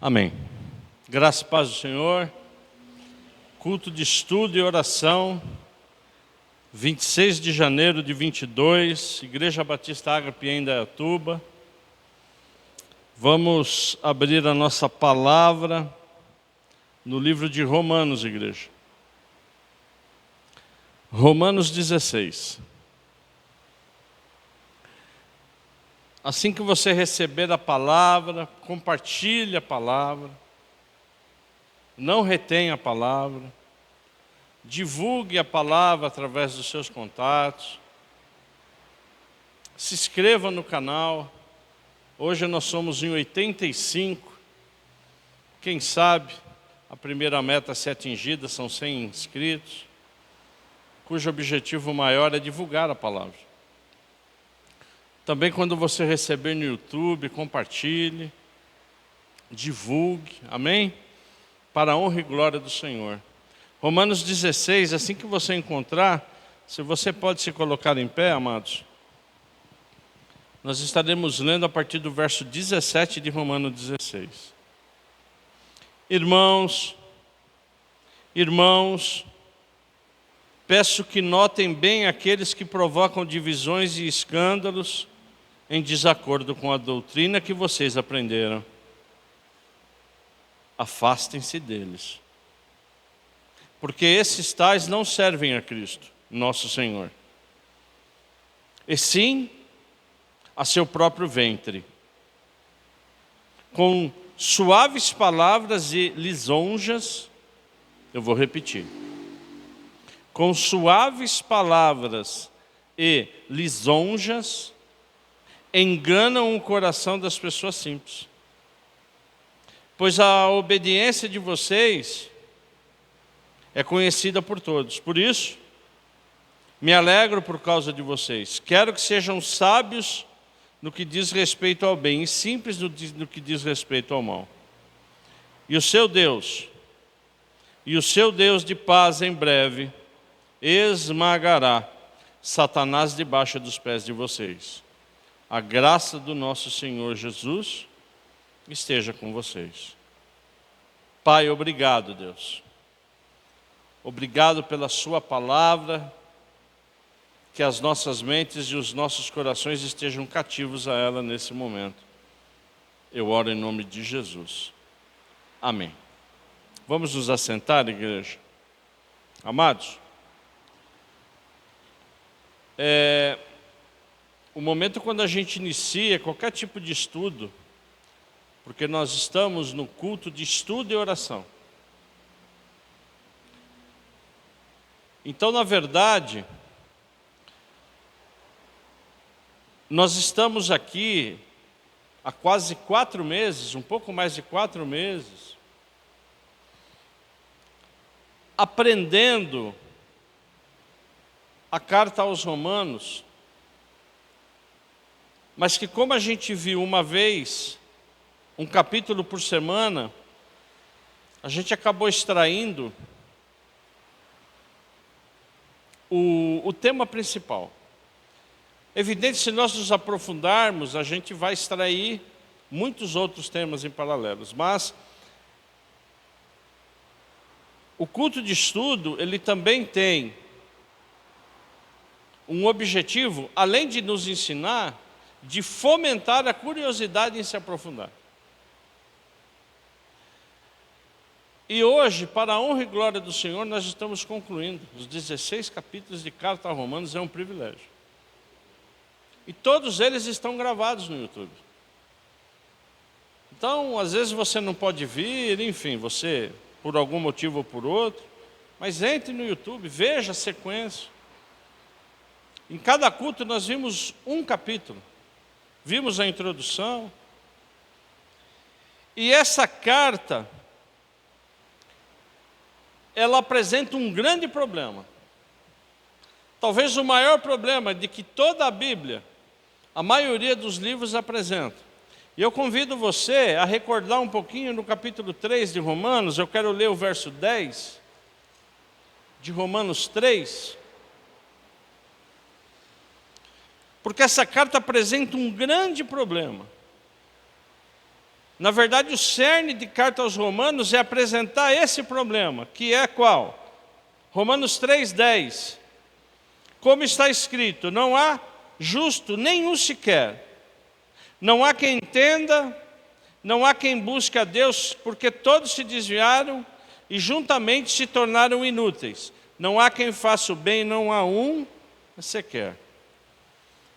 Amém. Graça e paz do Senhor. Culto de estudo e oração, 26 de janeiro de 22, Igreja Batista Ágape em Indaiatuba. Vamos abrir a nossa palavra no livro de Romanos, igreja. Romanos 16. Assim que você receber a palavra, compartilhe a palavra. Não retenha a palavra. Divulgue a palavra através dos seus contatos. Se inscreva no canal. Hoje nós somos em 85. Quem sabe a primeira meta a ser atingida são 100 inscritos, cujo objetivo maior é divulgar a palavra. Também quando você receber no YouTube, compartilhe, divulgue, amém? Para a honra e glória do Senhor. Romanos 16, assim que você encontrar, se você pode se colocar em pé, amados, nós estaremos lendo a partir do verso 17 de Romanos 16. Irmãos, peço que notem bem aqueles que provocam divisões e escândalos em desacordo com a doutrina que vocês aprenderam. Afastem-se deles, porque esses tais não servem a Cristo, nosso Senhor, e sim a seu próprio ventre. Com suaves palavras e lisonjas, eu vou repetir. Com suaves palavras e lisonjas, enganam o coração das pessoas simples. Pois a obediência de vocês é conhecida por todos. Por isso, me alegro por causa de vocês. Quero que sejam sábios no que diz respeito ao bem e simples no que diz respeito ao mal. E o seu Deus de paz em breve esmagará Satanás debaixo dos pés de vocês. A graça do nosso Senhor Jesus esteja com vocês. Pai, obrigado, Deus. Obrigado pela sua palavra, que as nossas mentes e os nossos corações estejam cativos a ela nesse momento. Eu oro em nome de Jesus. Amém. Vamos nos assentar, igreja? Amados, o momento quando a gente inicia qualquer tipo de estudo, porque nós estamos no culto de estudo e oração. Então, na verdade, nós estamos aqui há quase 4 meses, um pouco mais de 4 meses, aprendendo a carta aos Romanos, mas que, como a gente viu uma vez, um capítulo por semana, a gente acabou extraindo o tema principal. Evidente, se nós nos aprofundarmos, a gente vai extrair muitos outros temas em paralelos, mas o culto de estudo, ele também tem um objetivo, além de nos ensinar, de fomentar a curiosidade em se aprofundar. E hoje, para a honra e glória do Senhor, nós estamos concluindo os 16 capítulos de Carta a Romanos. É um privilégio. E todos eles estão gravados no YouTube. Então, às vezes você não pode vir, enfim, você, por algum motivo ou por outro, mas entre no YouTube, veja a sequência. Em cada culto nós vimos um capítulo. Vimos a introdução. E essa carta, ela apresenta um grande problema. Talvez o maior problema de que toda a Bíblia, a maioria dos livros apresenta. E eu convido você a recordar um pouquinho no capítulo 3 de Romanos. Eu quero ler o verso 10 de Romanos 3. Porque essa carta apresenta um grande problema. Na verdade, o cerne de carta aos Romanos é apresentar esse problema, que é qual? Romanos 3,10. Como está escrito, não há justo nenhum sequer. Não há quem entenda, não há quem busque a Deus, porque todos se desviaram e juntamente se tornaram inúteis. Não há quem faça o bem, não há um sequer.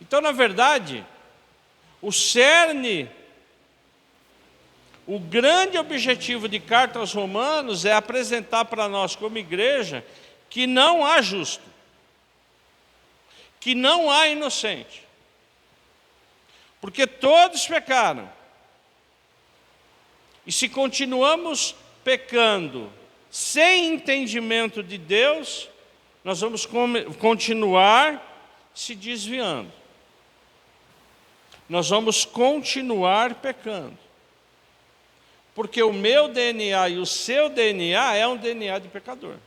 Então, na verdade, o cerne, o grande objetivo de carta aos Romanos é apresentar para nós como igreja que não há justo, que não há inocente, porque todos pecaram. E se continuamos pecando sem entendimento de Deus, nós vamos continuar se desviando. Nós vamos continuar pecando. Porque o meu DNA e o seu DNA é um DNA de pecador.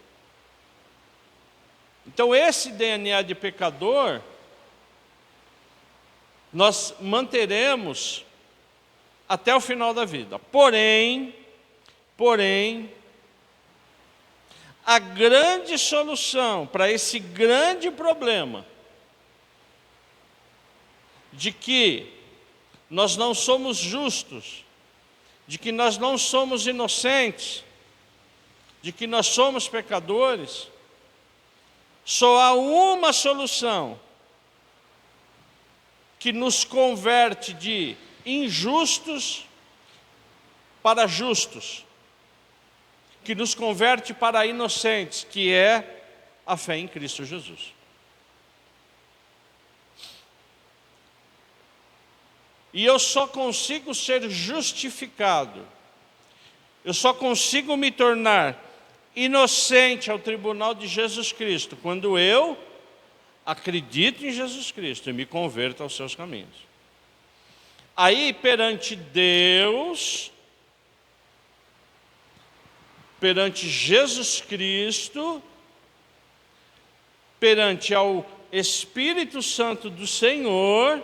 Então esse DNA de pecador, nós manteremos até o final da vida. Porém, a grande solução para esse grande problema de que nós não somos justos, de que nós não somos inocentes, de que nós somos pecadores, só há uma solução que nos converte de injustos para justos, que nos converte para inocentes, que é a fé em Cristo Jesus. E eu só consigo ser justificado, eu só consigo me tornar inocente ao tribunal de Jesus Cristo quando eu acredito em Jesus Cristo e me converto aos seus caminhos. Aí, perante Deus, perante Jesus Cristo, perante ao Espírito Santo do Senhor,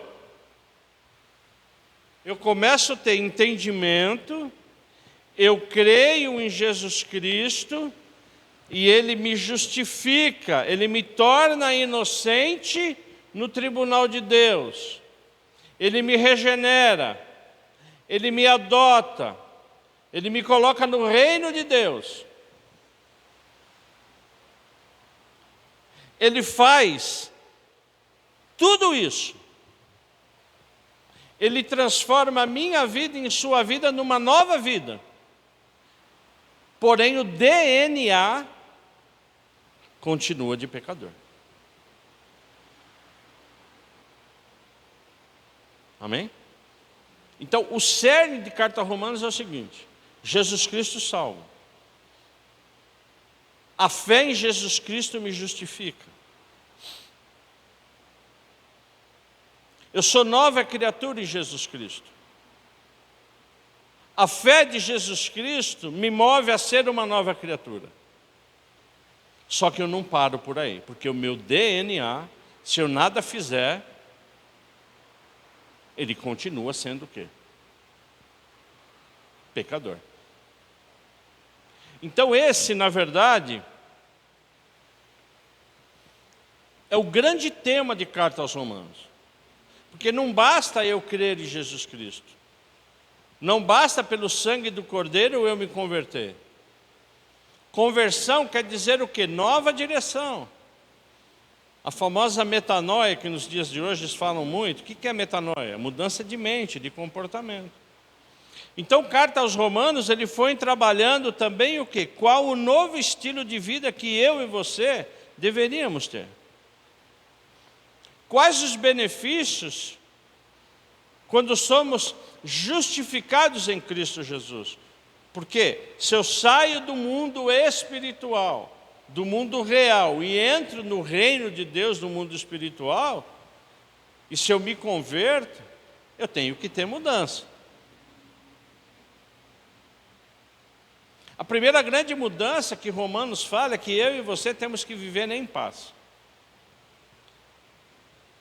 eu começo a ter entendimento, eu creio em Jesus Cristo, e Ele me justifica, Ele me torna inocente no tribunal de Deus. Ele me regenera, Ele me adota, Ele me coloca no reino de Deus. Ele faz tudo isso. Ele transforma a minha vida em sua vida numa nova vida. Porém, o DNA continua de pecador. Amém? Então, o cerne de carta a Romanos é o seguinte: Jesus Cristo salva. A fé em Jesus Cristo me justifica. Eu sou nova criatura em Jesus Cristo. A fé de Jesus Cristo me move a ser uma nova criatura. Só que eu não paro por aí, porque o meu DNA, se eu nada fizer, ele continua sendo o quê? Pecador. Então esse, na verdade, é o grande tema de carta aos Romanos. Porque não basta eu crer em Jesus Cristo. Não basta pelo sangue do Cordeiro eu me converter. Conversão quer dizer o quê? Nova direção. A famosa metanoia, que nos dias de hoje eles falam muito. O que é metanoia? Mudança de mente, de comportamento. Então, carta aos Romanos, ele foi trabalhando também o quê? Qual o novo estilo de vida que eu e você deveríamos ter. Quais os benefícios quando somos justificados em Cristo Jesus? Porque se eu saio do mundo espiritual, do mundo real, e entro no reino de Deus, no mundo espiritual, e se eu me converto, eu tenho que ter mudança. A primeira grande mudança que Romanos fala é que eu e você temos que viver em paz.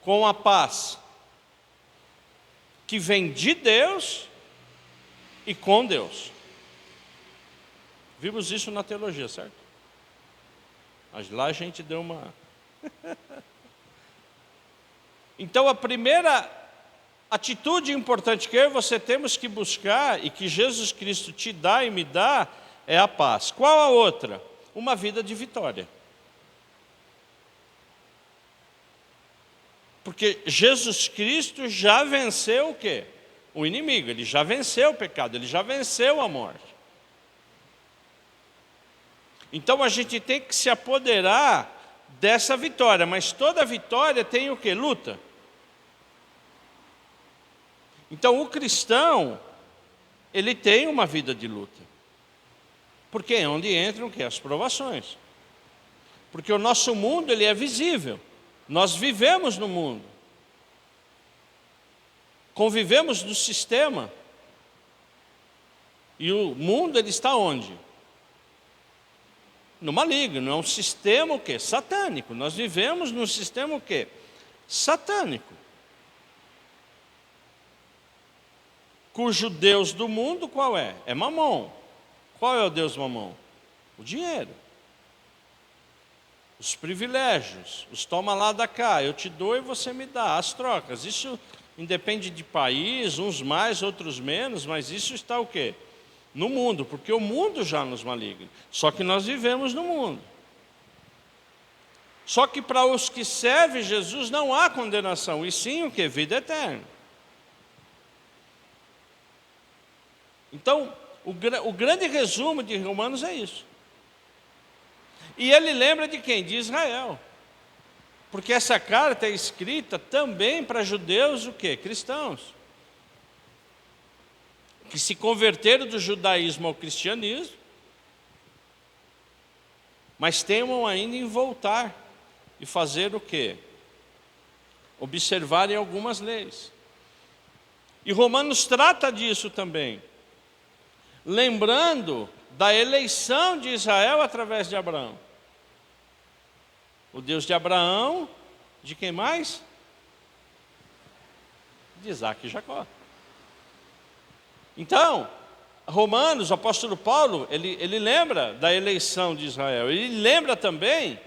Com a paz que vem de Deus e com Deus. Vimos isso na teologia, certo? Mas lá a gente deu uma... Então a primeira atitude importante que eu e você temos que buscar, e que Jesus Cristo te dá e me dá, é a paz. Qual a outra? Uma vida de vitória. Porque Jesus Cristo já venceu o quê? O inimigo, ele já venceu o pecado, ele já venceu a morte. Então a gente tem que se apoderar dessa vitória, mas toda vitória tem o quê? Luta. Então o cristão, ele tem uma vida de luta. Porque é onde entram o quê? As provações. Porque o nosso mundo, ele é visível. Nós vivemos no mundo. Convivemos no sistema. E o mundo, ele está onde? No maligno. É um sistema o quê? Satânico. Nós vivemos num sistema o quê? Satânico. Cujo Deus do mundo qual é? É Mamon. Qual é o Deus Mamon? O dinheiro. Os privilégios. Os toma lá da cá. Eu te dou e você me dá. As trocas. Isso independe de país, uns mais, outros menos, mas isso está o quê? No mundo, porque o mundo já nos maligna. Só que nós vivemos no mundo. Só que para os que servem Jesus não há condenação, e sim o quê? Vida eterna. Então, o grande resumo de Romanos é isso. E ele lembra de quem? De Israel. Porque essa carta é escrita também para judeus o quê? Cristãos. Que se converteram do judaísmo ao cristianismo, mas temam ainda em voltar e fazer o quê? Observarem algumas leis. E Romanos trata disso também. Lembrando da eleição de Israel através de Abraão. O Deus de Abraão, de quem mais? De Isaac e Jacó. Então, Romanos, o apóstolo Paulo, ele lembra da eleição de Israel. Ele lembra também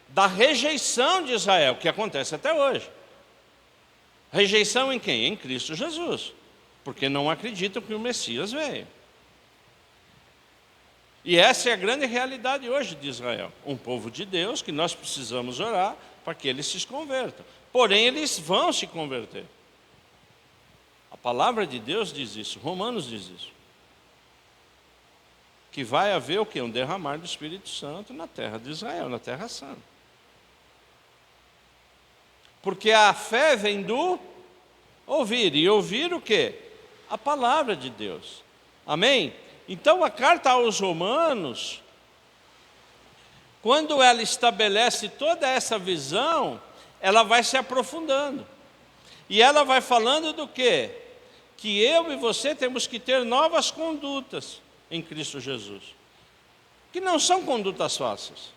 da rejeição de Israel, que acontece até hoje. Rejeição em quem? Em Cristo Jesus. Porque não acreditam que o Messias veio. E essa é a grande realidade hoje de Israel. Um povo de Deus que nós precisamos orar para que eles se convertam. Porém, eles vão se converter. A palavra de Deus diz isso, Romanos diz isso. Que vai haver o quê? Um derramar do Espírito Santo na terra de Israel, na terra santa. Porque a fé vem do ouvir. E ouvir o quê? A palavra de Deus. Amém? Então a carta aos Romanos, quando ela estabelece toda essa visão, ela vai se aprofundando. E ela vai falando do quê? Que eu e você temos que ter novas condutas em Cristo Jesus. Que não são condutas fáceis.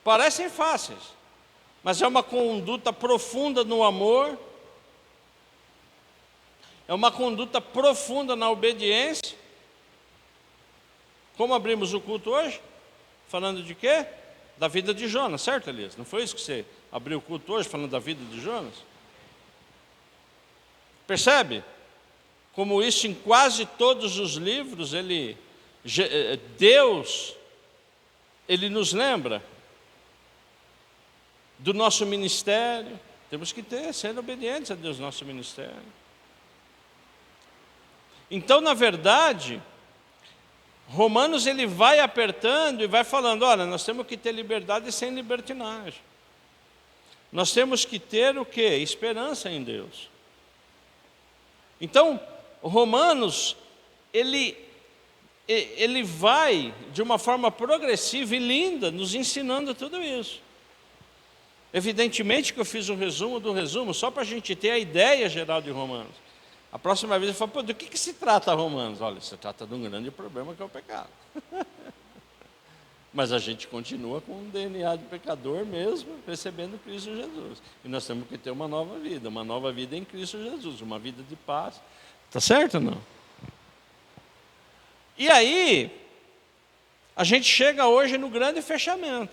Parecem fáceis, mas é uma conduta profunda no amor, é uma conduta profunda na obediência. Como abrimos o culto hoje? Falando de quê? Da vida de Jonas, certo, Elias? Não foi isso que você abriu o culto hoje, falando da vida de Jonas? Percebe? Como isso em quase todos os livros, Deus, Ele nos lembra do nosso ministério. Temos que ser obedientes a Deus, nosso ministério. Então, na verdade, Romanos ele vai apertando e vai falando, olha, nós temos que ter liberdade sem libertinagem. Nós temos que ter o quê? Esperança em Deus. Então, Romanos, ele vai de uma forma progressiva e linda, nos ensinando tudo isso. Evidentemente que eu fiz um resumo do resumo, só para a gente ter a ideia geral de Romanos. A próxima vez eu falo, pô, do que se trata Romanos? Olha, se trata de um grande problema que é o pecado. Mas a gente continua com um DNA de pecador mesmo, recebendo Cristo Jesus. E nós temos que ter uma nova vida em Cristo Jesus, uma vida de paz. Está certo ou não? E aí, a gente chega hoje no grande fechamento.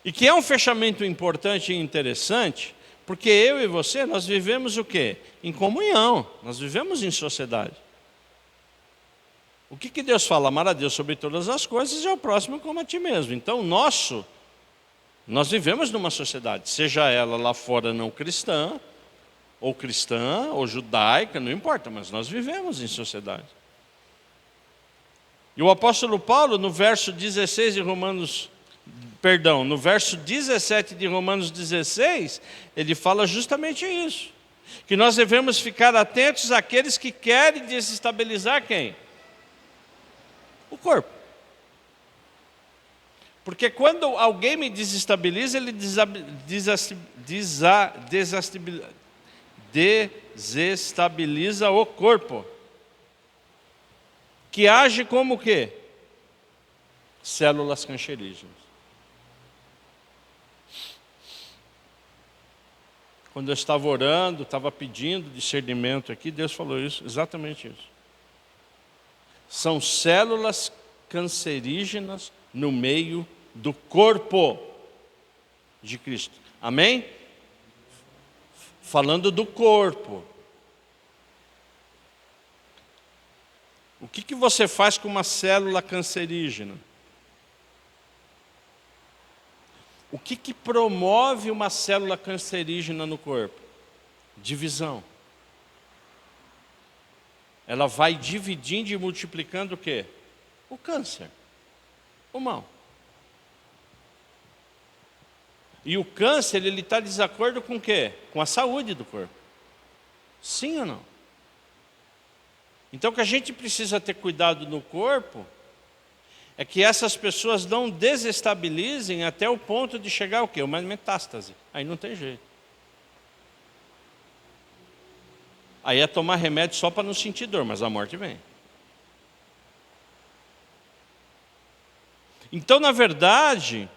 E que é um fechamento importante e interessante, porque eu e você, nós vivemos o quê? Em comunhão, nós vivemos em sociedade. O que Deus fala? Amar a Deus sobre todas as coisas e ao próximo como a ti mesmo. Então, nós vivemos numa sociedade, seja ela lá fora não cristã, ou judaica, não importa, mas nós vivemos em sociedade. E o apóstolo Paulo, no verso 17 de Romanos 16, ele fala justamente isso. Que nós devemos ficar atentos àqueles que querem desestabilizar quem? O corpo. Porque quando alguém me desestabiliza, ele desestabiliza o corpo. Que age como o quê? Células cancerígenas. Quando eu estava orando, estava pedindo discernimento aqui, Deus falou isso, exatamente isso. São células cancerígenas no meio do corpo de Cristo. Amém? Falando do corpo. O que você faz com uma célula cancerígena? O que promove uma célula cancerígena no corpo? Divisão. Ela vai dividindo e multiplicando o quê? O câncer, o mal. E o câncer, ele está em desacordo com o quê? Com a saúde do corpo. Sim ou não? Então, o que a gente precisa ter cuidado no corpo é que essas pessoas não desestabilizem até o ponto de chegar ao quê? Uma metástase. Aí não tem jeito. Aí é tomar remédio só para não sentir dor, mas a morte vem. Então, na verdade,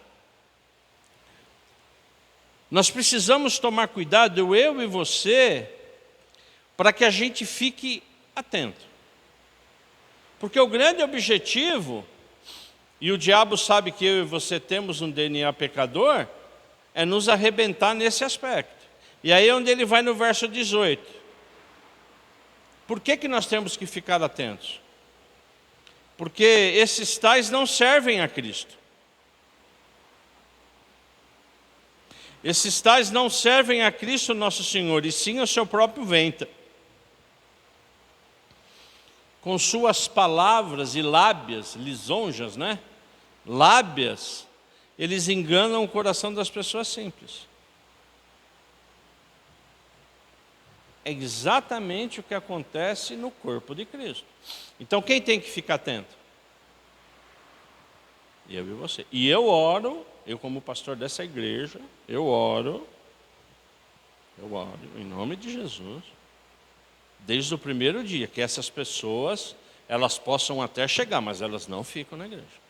nós precisamos tomar cuidado, eu e você, para que a gente fique atento. Porque o grande objetivo, e o diabo sabe que eu e você temos um DNA pecador, é nos arrebentar nesse aspecto. E aí é onde ele vai no verso 18. Por que nós temos que ficar atentos? Porque esses tais não servem a Cristo. Esses tais não servem a Cristo nosso Senhor, e sim ao seu próprio ventre. Com suas palavras e lábias, lisonjas, né? Lábias, eles enganam o coração das pessoas simples. É exatamente o que acontece no corpo de Cristo. Então, quem tem que ficar atento? Eu e você. E eu oro, eu como pastor dessa igreja, eu oro em nome de Jesus, desde o primeiro dia, que essas pessoas, elas possam até chegar, mas elas não ficam na igreja.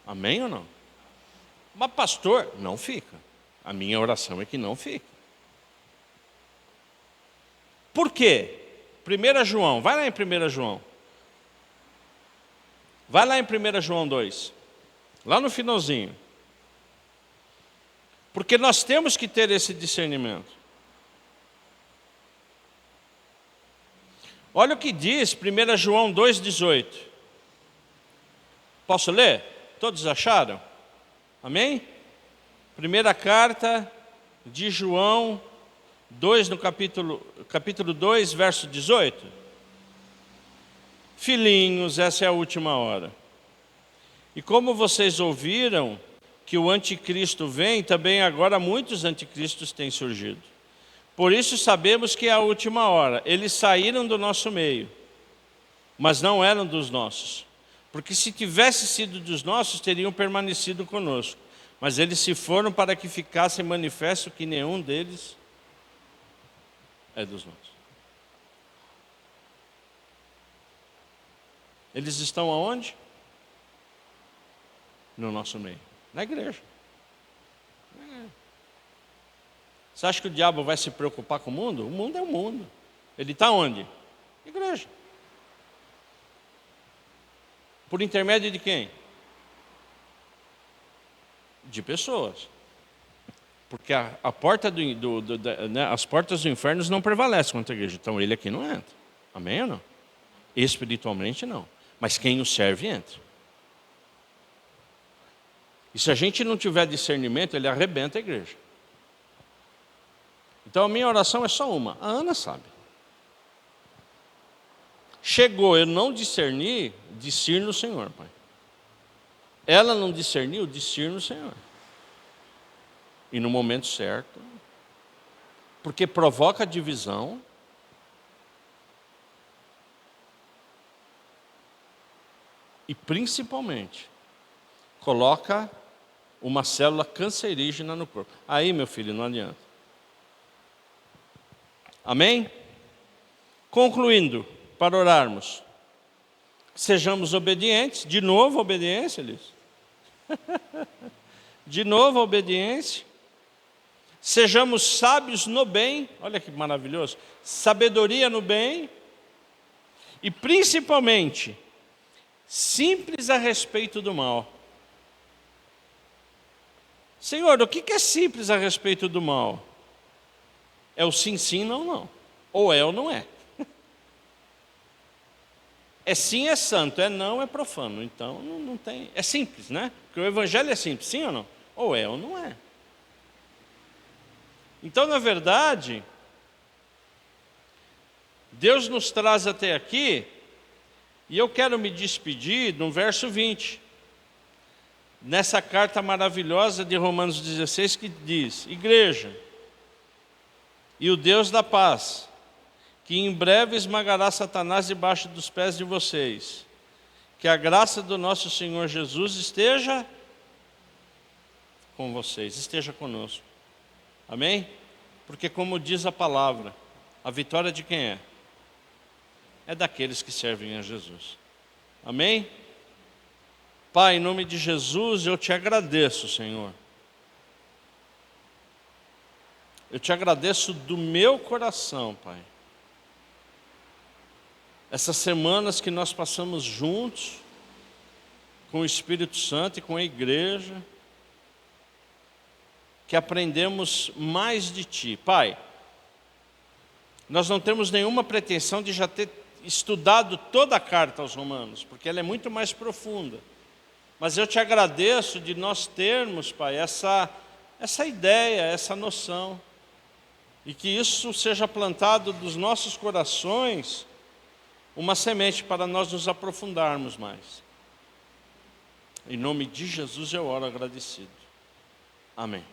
Amém ou não? Mas pastor, não fica. A minha oração é que não fique. Por quê? 1 João, vai lá em 1 João. Vai lá em 1 João 2. Lá no finalzinho. Porque nós temos que ter esse discernimento. Olha o que diz 1 João 2,18. Posso ler? Todos acharam? Amém? Primeira carta de João 2, no capítulo 2, verso 18. Filhinhos, essa é a última hora. E como vocês ouviram que o anticristo vem, também agora muitos anticristos têm surgido. Por isso sabemos que é a última hora. Eles saíram do nosso meio, mas não eram dos nossos. Porque se tivesse sido dos nossos, teriam permanecido conosco. Mas eles se foram para que ficasse manifesto que nenhum deles é dos nossos. Eles estão aonde? No nosso meio. Na igreja. Você acha que o diabo vai se preocupar com o mundo? O mundo é o mundo. Ele está onde? Igreja. Por intermédio de quem? De pessoas. Porque a porta as portas do inferno não prevalecem contra a igreja. Então ele aqui não entra. Amém ou não? Espiritualmente não. Mas quem o serve entra. E se a gente não tiver discernimento, ele arrebenta a igreja. Então a minha oração é só uma. A Ana sabe. Chegou, eu não discerni, discir no Senhor, Pai. Ela não discerniu, discir no Senhor. E no momento certo. Porque provoca divisão. E principalmente, coloca uma célula cancerígena no corpo. Aí, meu filho, não adianta. Amém? Concluindo, para orarmos. Sejamos obedientes. De novo, obediência, Liz. De novo, obediência. Sejamos sábios no bem. Olha que maravilhoso. Sabedoria no bem. E principalmente, simples a respeito do mal. Senhor, o que é simples a respeito do mal? É o sim, sim, não, não. Ou é ou não é. É sim, é santo. É não, é profano. Então, não tem... É simples, né? Porque o evangelho é simples, sim ou não? Ou é ou não é. Então, na verdade, Deus nos traz até aqui, e eu quero me despedir no verso 20. Nessa carta maravilhosa de Romanos 16, que diz: Igreja, e o Deus da paz, que em breve esmagará Satanás debaixo dos pés de vocês, que a graça do nosso Senhor Jesus esteja com vocês, esteja conosco. Amém? Porque como diz a palavra, a vitória de quem é? É daqueles que servem a Jesus. Amém? Pai, em nome de Jesus, eu te agradeço, Senhor. Eu te agradeço do meu coração, Pai. Essas semanas que nós passamos juntos, com o Espírito Santo e com a igreja, que aprendemos mais de Ti. Pai, nós não temos nenhuma pretensão de já ter estudado toda a carta aos Romanos, porque ela é muito mais profunda. Mas eu te agradeço de nós termos, Pai, essa ideia, essa noção, e que isso seja plantado dos nossos corações, uma semente para nós nos aprofundarmos mais. Em nome de Jesus eu oro agradecido. Amém.